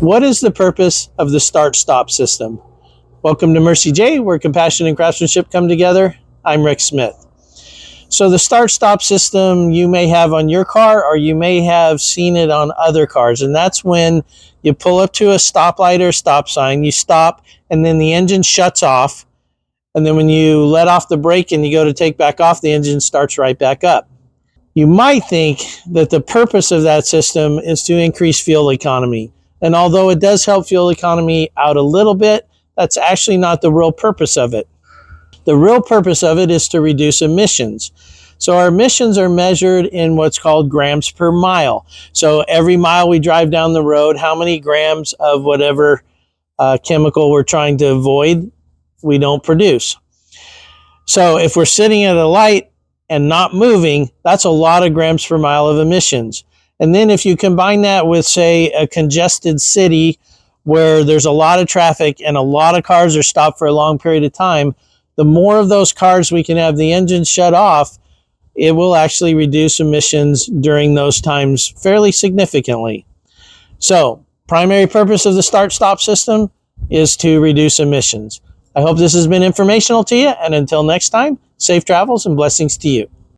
What is the purpose of the start-stop system? Welcome to Mercie J, where compassion and craftsmanship come together. I'm Rick Smith. So the start-stop system you may have on your car, or you may have seen it on other cars, and that's when you pull up to a stoplight or a stop sign, you stop, and then the engine shuts off, and then when you let off the brake and you go to take back off, the engine starts right back up. You might think that the purpose of that system is to increase fuel economy. And although it does help fuel economy out a little bit, that's actually not the real purpose of it. The real purpose of it is to reduce emissions. So our emissions are measured in what's called grams per mile. So every mile we drive down the road, how many grams of whatever chemical we're trying to avoid, we don't produce. So if we're sitting at a light and not moving, that's a lot of grams per mile of emissions. And then if you combine that with, say, a congested city where there's a lot of traffic and a lot of cars are stopped for a long period of time, the more of those cars we can have the engine shut off, it will actually reduce emissions during those times fairly significantly. So, primary purpose of the start-stop system is to reduce emissions. I hope this has been informational to you, and until next time, safe travels and blessings to you.